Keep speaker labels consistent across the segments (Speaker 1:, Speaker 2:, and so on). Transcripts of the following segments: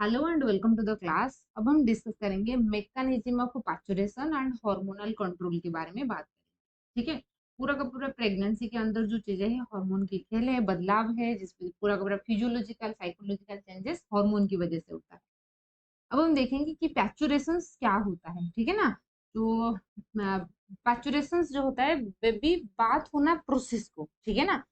Speaker 1: Hello and welcome to the class. अब हम discuss करेंगे mechanism of parturition and hormonal control के बारे में बात करेंगे। ठीक है। पूरा का पूरा प्रेगनेंसी के अंदर जो चीजें हैं हार्मोन की खेल है, बदलाव है, जिसपे पूरा का पूरा फिजियोलॉजिकल साइकोलॉजिकल चेंजेस हार्मोन की वजह से होता है। अब हम देखेंगे कि पैचुरेशन क्या होता है। ठीक है ना। तो पैचुरेशन जो होता है बेबी बात होना प्रोसेस को, ठीक है ना।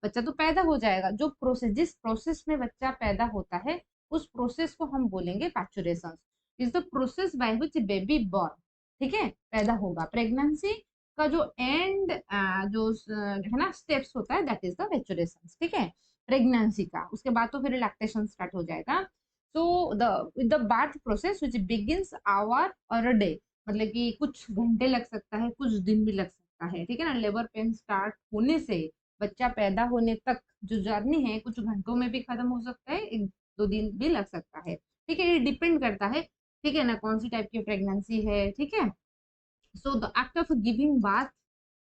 Speaker 1: बच्चा तो पैदा हो जाएगा, जो प्रोसेस जिस प्रोसेस में बच्चा पैदा होता है उस प्रोसेस को हम बोलेंगे parturition. Is the process by which baby born, ठीक है, पैदा होगा। प्रेगनेंसी का जो एंड जो है ना स्टेप्स होता है दैट इज द पैचुरेशन। ठीक है, प्रेगनेंसी का। उसके बाद तो फिर लैक्टेशन स्टार्ट हो जाएगा। so the birth process which begins hour or a day, मतलब कि कुछ घंटे लग सकता है, कुछ दिन भी लग सकता है। ठीक है ना। लेबर पेन स्टार्ट होने से बच्चा पैदा होने तक जो जर्नी है कुछ घंटों में भी खत्म हो सकता है, एक दो दिन भी लग सकता है। ठीक है, ये डिपेंड करता है, ठीक है ना, कौन सी टाइप की प्रेगनेंसी है। ठीक है। So the act of giving bath,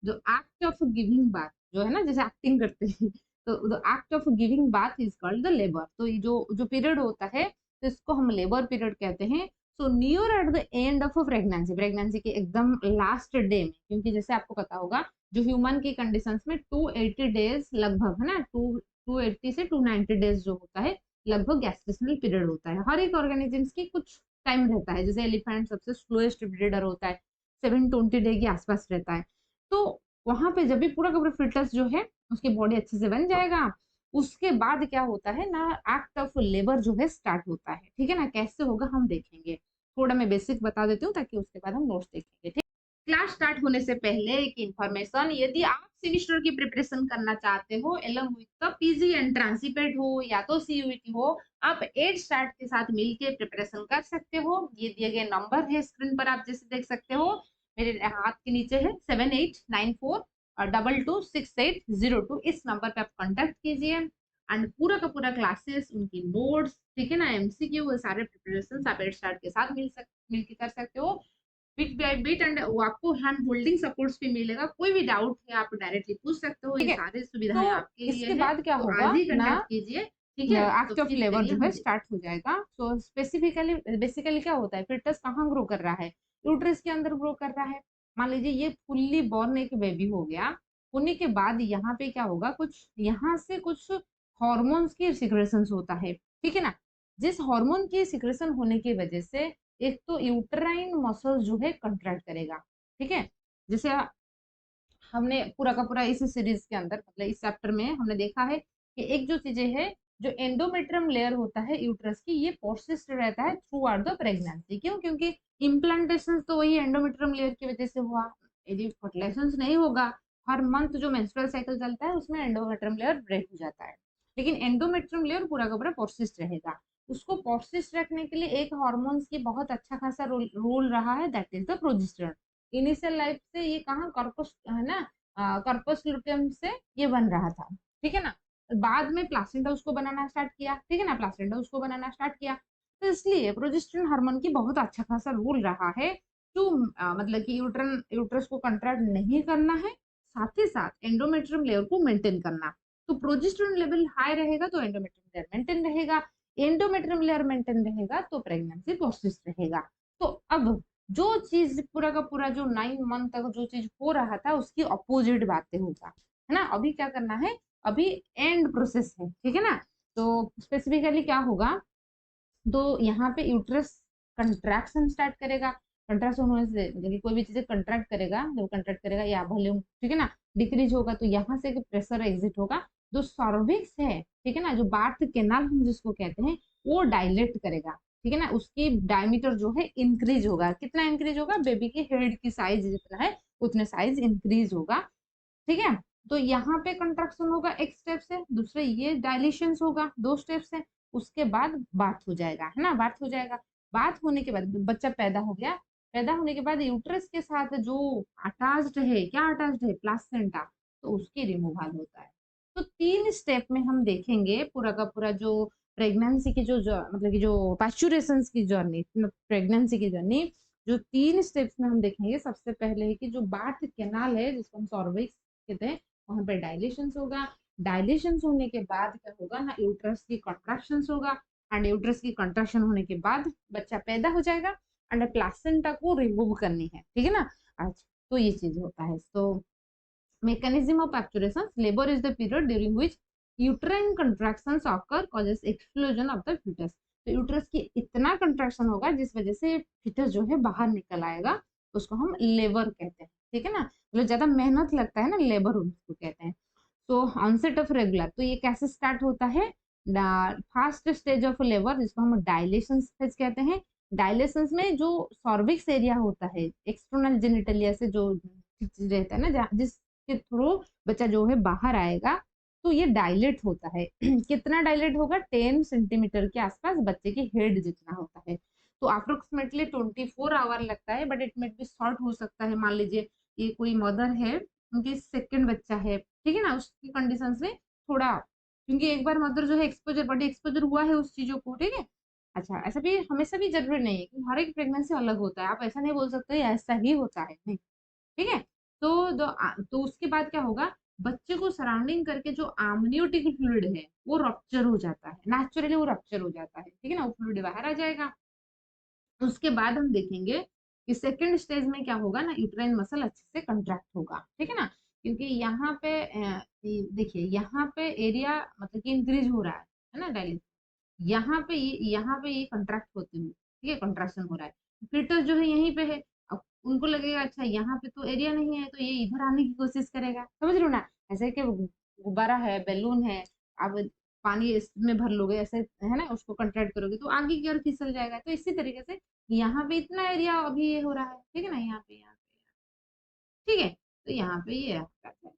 Speaker 1: जो एक्ट ऑफ गिविंग बाथ जो है ना, जैसे एक्टिंग करते हैं तो the act of giving bath is called the labour. तो ये जो जो पीरियड होता है तो इसको हम लेबर पीरियड कहते हैं। So near at the end of pregnancy, pregnancy के एकदम लास्ट डे में, क्योंकि जैसे आपको पता होगा जो ह्यूमन की कंडीशंस में 280 डेज लगभग, है ना, 280 से 290 डेज जो होता है लगभग गैस्ट्रेशनल पीरियड होता है। हर एक ऑर्गेनिजम्स की कुछ टाइम रहता है। जैसे एलिफेंट सबसे स्लोएस्ट ब्रीडर होता है, 720 डे के आसपास रहता है। तो वहां पे जब भी पूरा का पूरा फिटस जो है उसकी बॉडी अच्छे से बन जाएगा, उसके बाद क्या होता है ना, एक्ट ऑफ लेबर जो है स्टार्ट होता है। ठीक है ना। कैसे होगा हम देखेंगे, थोड़ा मैं बेसिक बता देती हूँ ताकि उसके बाद हम नोट्स देखेंगे। ठीक। क्लास स्टार्ट होने से पहले एक इंफॉर्मेशन, यदि आप सेमिस्टर की प्रिपरेशन करना चाहते हो along with the PG entrance CIPET हो या तो सीयूईटी हो, आप एड स्टार्ट के साथ मिलके प्रिपरेशन कर सकते हो। ये दिए गए नंबर है स्क्रीन पर, आप जैसे देख सकते हो मेरे हाथ के नीचे है 7894226802। इस नंबर पे आप कांटेक्ट कीजिए एंड पूरा का पूरा क्लासेस, उनकी नोट्स, ठीक है ना, एमसीक्यू, वो सारे प्रिपरेशन आप एड स्टार्ट के साथ मिलके कर सकते हो बिट बाय बिट। एंड वो आपको हैंड होल्डिंग सपोर्ट्स भी मिलेगा। कोई भी डाउट है आप डायरेक्टली पूछ सकते हो,
Speaker 2: ठीक
Speaker 1: ये
Speaker 2: है।
Speaker 1: सारी
Speaker 2: तो
Speaker 1: सुविधाएं आपके लिए
Speaker 2: इसके
Speaker 1: है।
Speaker 2: बाद क्या
Speaker 1: तो
Speaker 2: होगा
Speaker 1: आज ही
Speaker 2: ना,
Speaker 1: कांटेक्ट कीजिए। ठीक है, तो
Speaker 2: एक्ट ऑफ
Speaker 1: फिर
Speaker 2: लेबर
Speaker 1: चलिए
Speaker 2: जो है
Speaker 1: हम
Speaker 2: स्टार्ट हो जाएगा। तो स्पेसिफिकली बेसिकली क्या होता है, फिटस कहाँ ग्रो कर रहा है, यूट्रस के अंदर ग्रो कर रहा है। मान लीजिए ये फुल्ली बॉर्न एक बेबी हो गया, होने के बाद यहाँ पे क्या होगा, कुछ यहाँ से कुछ हॉर्मोन्स की सिक्रेशंस होता है। ठीक है ना। जिस हार्मोन की सिक्रेशन होने की वजह से एक तो यूट्राइन मसल जो है कंट्रैक्ट करेगा। ठीक है। जैसे हमने पूरा का पूरा इस सीरीज के अंदर, मतलब इस चैप्टर में हमने देखा है कि एक जो चीजें है, जो एंडोमेट्रियम लेयर होता है यूट्रस की, ये पोर्सिस्ट रहता है थ्रू आउट द प्रेगनेंसी। क्यों? क्योंकि इम्प्लांटेशन तो वही एंडोमेट्रियम लेयर की वजह से हुआ। यदि फर्टिलाइजेशन नहीं होगा, हर मंथ जो मेंस्ट्रुअल साइकिल चलता है उसमें एंडोमेट्रियम लेयर ब्रेक हो जाता है, लेकिन एंडोमेट्रियम लेयर पूरा का पूरा पोर्सिस्ट रहेगा। उसको पोर्सिस्ट रखने के लिए एक हार्मोन्स की बहुत अच्छा खासा रोल रहा है, that is the progesterone. Initial life से ये कहाँ कॉर्पस है ना, कॉर्पस लुटियम से ये बन रहा था। ठीक है ना। बाद में प्लासेंटा उसको बनाना स्टार्ट किया। ठीक है ना, प्लासेंटा उसको बनाना स्टार्ट किया। तो इसलिए प्रोजेस्टेरोन हार्मोन की बहुत अच्छा खासा रोल रहा है जो मतलब कि यूट्रस को कंट्रैक्ट नहीं करना है, साथ ही साथ एंडोमेट्रियम लेयर को मेंटेन करना। तो प्रोजेस्टेरोन लेवल हाई रहेगा तो एंडोमेट्रियम लेयर मेंटेन रहेगा, एंडोमेट्रियम लेयर मेंटेन रहेगा तो प्रेगनेंसी पॉसिबल रहेगा। तो अब जो चीज पूरा का पूरा जो 9 मंथ तक जो चीज हो रहा था उसकी अपोजिट बातें होगा, है ना। अभी क्या करना है, अभी एंड प्रोसेस है। ठीक है ना। तो स्पेसिफिकली क्या होगा, तो यहाँ पे यूट्रस कंट्रैक्शन स्टार्ट करेगा। कंट्रैक्शन होने से मतलब कि कोई भी चीज कंट्रैक्ट करेगा, जब कंट्रैक्ट करेगा या वॉल्यूम, ठीक है ना, डिक्रीज होगा तो यहाँ से प्रेशर एग्जिट होगा। जो सर्विक्स है, ठीक है ना, जो बार्थ कैनाल हम जिसको कहते हैं, वो डायलेट करेगा। ठीक है ना, उसकी डायमीटर जो है इंक्रीज होगा। कितना इंक्रीज होगा, बेबी की हेड की साइज जितना है उतने साइज इंक्रीज होगा। ठीक है। तो यहाँ पे कंट्रक्शन होगा एक स्टेप से, दूसरे ये डायलेशन होगा 2 स्टेप से। उसके बाद बात हो जाएगा, है ना, बात हो जाएगा। बात होने के बाद बच्चा पैदा हो गया। पैदा होने के बाद यूट्रस के साथ जो अटैच्ड है, क्या अटैच्ड है, प्लासेंटा, तो उसकी रिमूवल होता है। तो 3 स्टेप में हम देखेंगे पूरा का पूरा जो प्रेगनेंसी की जो मतलब कि जो पैस्चुरेशन की जर्नी, प्रेगनेंसी की जर्नी, जो 3 स्टेप्स में हम देखेंगे। सबसे पहले है कि जो बार्थ कैनाल है जिसको हम सॉर्विक्स कहते हैं, वहां पर डायलेशन होगा। डायलेशन होने के बाद क्या होगा ना, यूट्रस की कॉन्ट्रैक्शन होगा। एंड यूट्रस की कंट्रैक्शन होने के बाद बच्चा पैदा हो जाएगा एंड प्लासेंटा को रिमूव करनी है, ठीक है ना। अच्छा, तो ये चीज होता है। तो mechanism of actuation, labor is the period during which uterine contractions occur causes explosion of the fetus। तो यूट्रस की इतना कंट्रैक्शन होगा जिस वजह से फिटस जो है बाहर निकल आएगा, उसको हम लेबर कहते हैं, ठीक है ना। मतलब ज्यादा मेहनत लगता है ना, लेबर उसको कहते हैं। तो ऑनसेट ऑफ रेगुलर, तो ये कैसे स्टार्ट होता है, फर्स्ट स्टेज ऑफ लेबर जिसको हम डायलेशन स्टेज कहते हैं। डायलेशन में जो सॉर्विक्स एरिया होता है एक्सटर्नल जेनिटलिया से जो रहता है ना, जिसके थ्रू बच्चा जो है बाहर आएगा, तो ये डायलेट होता है। कितना डायलेट होगा, 10 सेंटीमीटर के आसपास, बच्चे की हेड जितना होता है। तो अप्रोक्सीमेटली 24 आवर लगता है, but it may be short हो सकता है। मान लीजिए ये कोई मदर है, उनकी सेकंड बच्चा है, ठीक है ना, उसकी कंडीशन में थोड़ा, क्योंकि एक बार मदर जो है एक्सपोजर, बॉडी एक्सपोजर हुआ है उस चीजों को, ठीक है। अच्छा, ऐसा भी हमेशा भी जरूरी नहीं है कि हर एक प्रेगनेंसी अलग होता है, आप ऐसा नहीं बोल सकते ऐसा ही होता है, नहीं, ठीक है। तो उसके बाद क्या होगा, बच्चे को सराउंडिंग करके जो आमनियोटिक फ्लूइड है वो रप्चर हो जाता है, नेचुरली वो रप्चर हो जाता है, ठीक है ना, वो फ्लूइड बाहर आ जाएगा। उसके बाद हम देखेंगे कि सेकेंड स्टेज में क्या होगा ना, यूट्राइन मसल अच्छे से कंट्रैक्ट होगा, ठीक है ना, क्योंकि यहाँ पे देखिए यहाँ पे एरिया मतलब कि इंक्रीज हो रहा है ना, डायलेट, यहाँ पे ये कंट्रैक्ट होते हुए, ठीक है, कंट्रैक्शन हो रहा है। फिटस जो है यहीं पे है, अब उनको लगेगा अच्छा यहाँ पे तो एरिया नहीं है, तो ये इधर आने की कोशिश करेगा, समझ लो ना। ऐसे कि गुब्बारा है, बैलून है, अब पानी इसमें भर लोगे ऐसे, है ना, उसको कंट्रैक्ट करोगे तो आगे की ओर फिसल जाएगा। तो इसी तरीके से यहाँ पे इतना एरिया अभी ये हो रहा है, ठीक है ना, यहाँ पे, ठीक है, तो यहाँ पे ये कर जाएगा।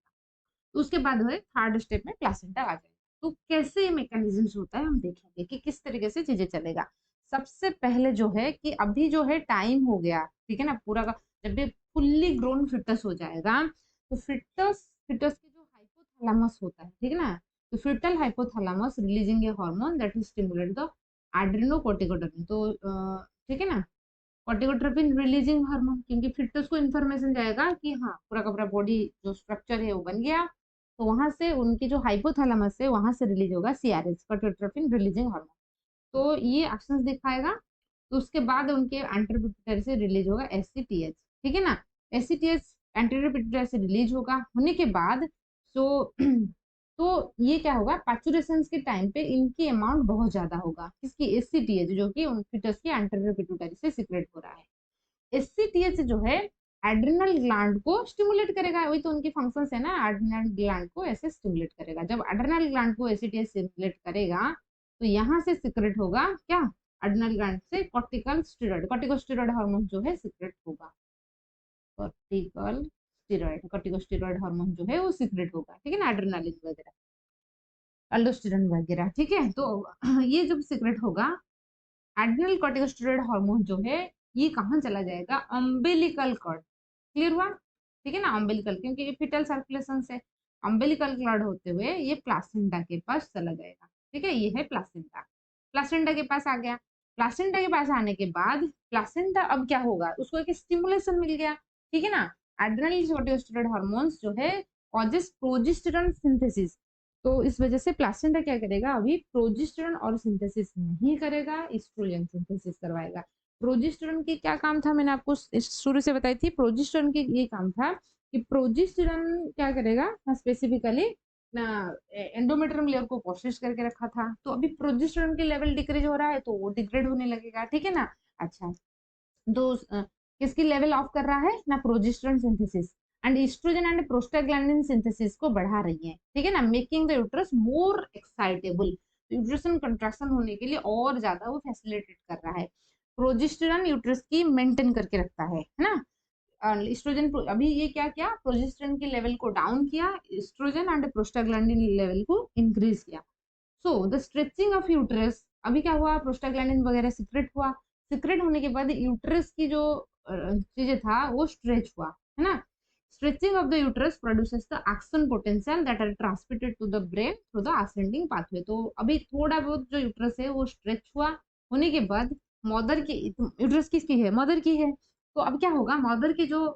Speaker 2: तो उसके बाद है थर्ड स्टेप में प्लासेंटा आ जाएगा। तो कैसे मैकेनिज्म्स होता है हम देखेंगे कि किस तरीके से चीजें चलेगा। सबसे पहले जो है कि अभी जो है टाइम हो गया, ठीक है ना, पूरा का, जब भी फुल्ली ग्रोन फिटस हो जाएगा, तो फिटस फिटस के जो हाइपोथैलेमस होता है, ठीक है ना, तो fetal hypothalamus releasing a hormone that will stimulate the adrenocorticotropin. तो ठीक है ना, कॉर्टिकोट्रोपिन रिलीजिंग हार्मोन, क्योंकि फिर तो उसको इन्फॉर्मेशन जाएगा कि हाँ पूरा का पूरा बॉडी जो स्ट्रक्चर है वो बन गया, तो वहां से उनकी जो हाइपोथैलेमस है वहां से रिलीज होगा सीआरएच, कॉर्टिकोट्रोपिन रिलीजिंग हार्मोन। तो ये एक्शंस दिखाएगा। तो उसके बाद उनके एंटीरियर पिट्यूटरी से रिलीज होगा एससीटीएच, ठीक है ना। एससीटीएच एंटीरियर पिट्यूटरी से रिलीज होगा, होने के बाद सो तो ये क्या होगा, पैचुरेशन के टाइम पे इनकी अमाउंट बहुत ज्यादा होगा, किसकी, एससीटीएच, जो कि उन फिटस की एंटीरियर पिट्यूटरी से सीक्रेट हो रहा है। एससीटीएच जो है एड्रिनल ग्लैंड को स्टिमुलेट करेगा, वही तो उनकी फंक्शंस है ना, एड्रिनल ग्लैंड को ऐसे स्टिमुलेट करेगा। जब एड्रिनल ग्लैंड को एससीटीएच स्टिमुलेट करेगा, तो यहाँ से सीक्रेट होगा क्या, एड्रिनल ग्लैंड से कॉर्टिकल स्टेरॉइड, कॉर्टिकोस्टेरॉइड हार्मोन जो है सीक्रेट होगा, कॉर्टिकोस्टेरॉइड हार्मोन जो है वो सीक्रेट होगा, ठीक है ना, एड्रेनालिन वगैरह, अल्डोस्टेरॉन वगैरह, ठीक है। तो ये जब सीक्रेट होगा, एड्रिनल कॉर्टिकोस्टेरॉइड हार्मोन जो है ये कहाँ चला जाएगा, अम्बिलिकल कॉर्ड, क्लियर हुआ, ठीक है ना, अम्बिलिकल, क्योंकि ये फिटल सर्कुलेशन से अम्बिलिकल कॉर्ड होते हुए ये प्लासेंटा के पास चला जाएगा, ठीक है, ये है प्लासेंटा। प्लासेंटा के पास आ गया, प्लासेंटा के पास आने के बाद प्लासेंटा अब क्या होगा, उसको एक स्टिमुलेशन मिल गया, ठीक है ना। एड्रेनल कॉर्टिकोस्टेरॉइड हार्मोन्स जो है कॉजेस प्रोजेस्टेरॉन सिंथेसिस, तो इस वजह से प्लासेंटा क्या करेगा, अभी प्रोजेस्टेरॉन और सिंथेसिस नहीं करेगा, एस्ट्रोजन सिंथेसिस करवाएगा। प्रोजेस्टेरॉन की क्या काम था, मैंने आपको शुरू से बताई थी, प्रोजेस्टेरॉन की ये काम था कि प्रोजेस्टेरॉन क्या करेगा स्पेसिफिकली ना, एंडोमेट्रियम लेयर को कोशिश करके रखा था, तो अभी प्रोजेस्टेरॉन की लेवल डिक्रीज हो रहा है तो वो डिग्रेड होने लगेगा, ठीक है ना। अच्छा, तो किसकी लेवल ऑफ कर रहा है ना, progesterone synthesis and estrogen and prostaglandin synthesis को बढ़ा रही है, ठीक है ना, making the uterus more excitable, uterine contraction होने के लिए और ज्यादा वो फैसिलिटेट कर रहा है। प्रोजेस्टेरॉन यूट्रस की मेंटेन करके रखता है ना, एस्ट्रोजन, अभी ये क्या किया, प्रोजेस्टेरॉन के लेवल को डाउन किया, एस्ट्रोजन एंड प्रोस्टाग्लैंडिन लेवल को इंक्रीज किया। So the stretching of uterus, अभी क्या हुआ, प्रोस्टाग्लैंडिन वगैरह सीक्रेट हुआ, सीक्रेट होने के बाद यूट्रस की जो चीजें था वो स्ट्रेच हुआ, है ना। Stretching of the uterus produces the action potential that are transmitted to the brain through the ascending pathway. तो अभी थोड़ा बहुत जो यूट्रस है वो स्ट्रेच हुआ, होने के बाद मदर की, यूट्रस किसकी है, मदर की है, तो अब क्या होगा, मदर की जो,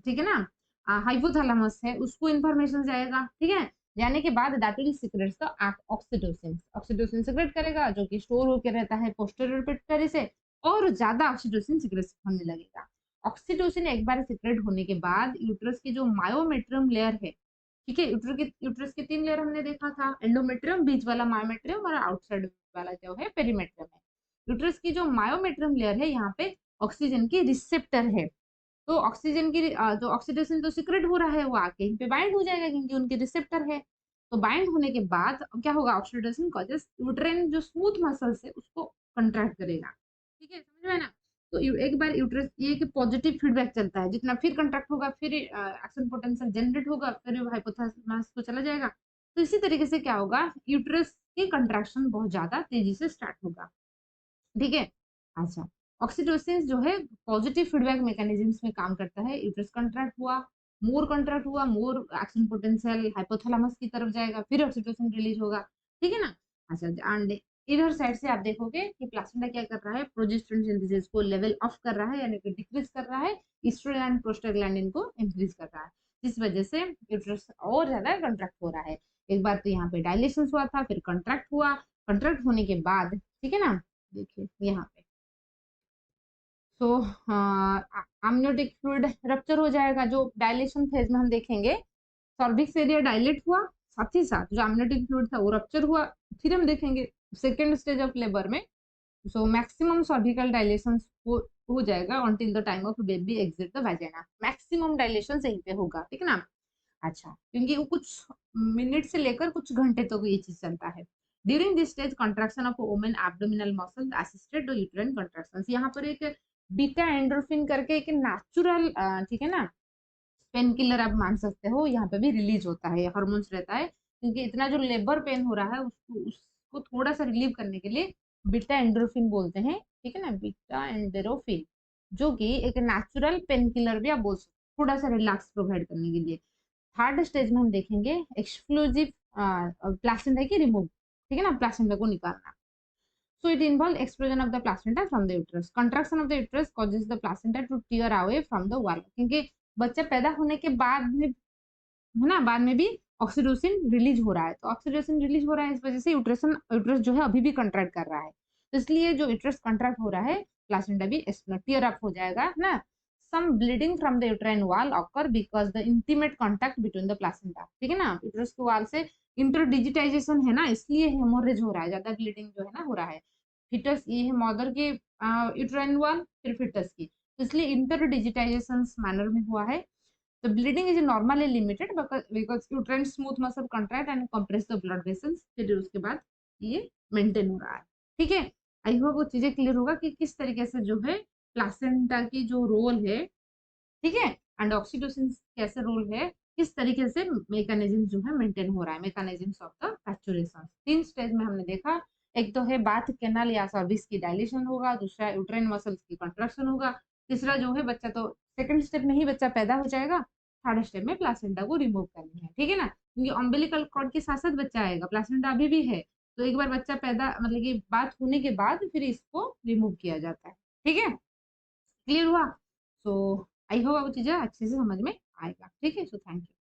Speaker 2: ठीक है ना, हाइपोथैलेमस है उसको इंफॉर्मेशन जाएगा, ठीक है, जाने के बाद that will secret the oxytocin. Oxytocin secret करेगा जो कि स्टोर होकर रहता है पोस्टीरियर पिट्यूटरी से, और ज्यादा ऑक्सीटोसिन सीक्रेट होने लगेगा। ऑक्सीटोसिन एक बार सीक्रेट होने के बाद यूट्रस की जो मायोमेट्रियम लेयर है, ठीक है, यूट्रस के 3 लेयर हमने देखा था, एंडोमेट्रियम, बीच वाला मायोमेट्रियम, और आउटसाइड वाला जो है पेरीमेट्रियम है। यूट्रस की जो मायोमेट्रियम लेयर है यहाँ पे ऑक्सीजन की रिसेप्टर है। तो ऑक्सीजन की जो ऑक्सीडेशन तो सीक्रेट हो रहा है वो आके इन पे बाइंड हो जाएगा क्योंकि उनके रिसेप्टर है। तो बाइंड होने के बाद अब क्या होगा, ऑक्सीडेशन कॉजेस यूट्रेन जो स्मूथ मसल्स है उसको कंट्रैक्ट करेगा। ठीक है, समझ में आया ना। तो एक बार यूट्रस ये कि पॉजिटिव फीडबैक चलता है, जितना फिर कंट्रैक्ट होगा फिर एक्शन पोटेंशियल जनरेट होगा, फिर हाइपोथैलेमस को चला जाएगा। तो इसी तरीके से क्या होगा, यूट्रस की कंट्रैक्शन बहुत ज्यादा तेजी से स्टार्ट होगा। ठीक है। अच्छा, ऑक्सीटोसिन जो है पॉजिटिव फीडबैक मैकेनिज्म्स में काम करता है। यूट्रस कंट्रैक्ट हुआ, मोर एक्शन पोटेंशियल हाइपोथैलेमस की तरफ जाएगा, फिर ऑक्सीटोसिन रिलीज होगा। ठीक है ना। अच्छा, एंड इधर साइड से आप देखोगे कि प्लासेंटा क्या कर रहा है, प्रोजेस्टेरोन सिंथेसिस को लेवल ऑफ कर रहा है, यानी कि डिक्रीज कर रहा है, एस्ट्रोजन एंड प्रोस्टाग्लैंडिन को इंक्रीज कर रहा है, जिस वजह से यूट्रस और ज्यादा कंट्रैक्ट हो रहा है। एक बार तो यहाँ पे डायलेशन हुआ था, फिर कंट्रैक्ट हुआ, कंट्रैक्ट होने के बाद, ठीक है ना, देखिए यहाँ पे, तो amniotic फ्लूइड रप्चर हो जाएगा। जो डायलेशन फेज में हम देखेंगे सर्विक्स एरिया डायलेट हुआ, साथ ही साथ जो amniotic फ्लूइड था वो रप्चर हुआ। फिर हम देखेंगे सेकेंड स्टेज ऑफ लेबर में, सो मैक्सिमम सर्विकल डायलेशन हो जाएगा until the time of baby exit the vagina. Maximum dilation यहीं पे होगा, ठीक है ना। अच्छा, क्योंकि वो कुछ मिनट से लेकर कुछ घंटे तक ये चीज चलता है। During this stage contraction of women abdominal muscle assisted uterine contractions. यहाँ पर एक बीटा एंडोर्फिन करके एक नेचुरल, ठीक है ना, पेन किलर आप मान सकते हो, यहाँ पे भी रिलीज होता है, हार्मोन्स रहता है, क्योंकि इतना जो लेबर पेन हो रहा है उसको थोड़ा सा रिलीव करने के लिए बीटा एंडोर्फिन बोलते हैं, ठीक है ना, बीटा एंडोर्फिन, जो कि एक नेचुरल पेन किलर भी आप बोल सकते हो, थोड़ा सा रिलैक्स प्रोवाइड करने के लिए। थर्ड स्टेज में हम देखेंगे एक्सक्लूसिव प्लासेंटा की रिमूव, ठीक है ना, प्लासेंटा को निकालना। So it involves explosion of the placenta from the uterus. Contraction of the uterus causes the placenta to tear away from the wall. क्योंकि बच्चा पैदा होने के बाद में, है ना, बाद में भी ऑक्सीटोसिन रिलीज हो रहा है, तो ऑक्सीटोसिन रिलीज हो रहा है, इस वजह से यूट्रस जो है अभी भी कंट्रैक्ट कर रहा है। तो इसलिए जो यूट्रस कंट्रैक्ट हो रहा है, प्लासेंटा भी टीयर अप हो जाएगा ना। Some bleeding from the uterine wall occur because the intimate contact between the placenta, ठीक है ना, यूट्रस के वॉल से इंटरडिजिटाइजेशन है ना, इसलिए हेमोरेज हो रहा है, ज्यादा ब्लीडिंग जो है ना हो रहा है। फिटस ये है मदर के यूट्राइन वॉल, फिर फिटस की, इसलिए इंटरडिजिटाइजेशन मैनर में हुआ है। The bleeding is normally limited because uterine smooth muscle contract and compress the blood vessels। फिर उसके बाद ये मेंटेन हो रहा है, ठीक है। आई होप वो चीजें क्लियर होगा कि किस तरीके से जो है प्लासेंटा की जो रोल है, ठीक है, एंड ऑक्सीटोसिन कैसे रोल है, किस तरीके से मैकेनिज्म जो है मेंटेन हो रहा है, मैकेनिज्म्स ऑफ द पैक्चुरेशन। 3 स्टेज में हमने देखा, एक तो है बाथ कैनाल या सर्विक्स की डायलेशन होगा, दूसरा यूट्राइन मसल्स की कंट्रैक्शन होगा, तीसरा जो है बच्चा तो सेकंड स्टेप में ही बच्चा पैदा हो जाएगा, थर्ड स्टेप में प्लासेंटा को रिमूव करनी है, ठीक है ना, क्योंकि अम्बिलिकल कॉर्ड के साथ साथ बच्चा आएगा, प्लासेंटा अभी भी है, तो एक बार बच्चा पैदा मतलब कि बात होने के बाद फिर इसको रिमूव किया जाता है, ठीक है, क्लियर हुआ। सो आई होप वो चीजें अच्छे से समझ में आएगा, ठीक है। So thank you.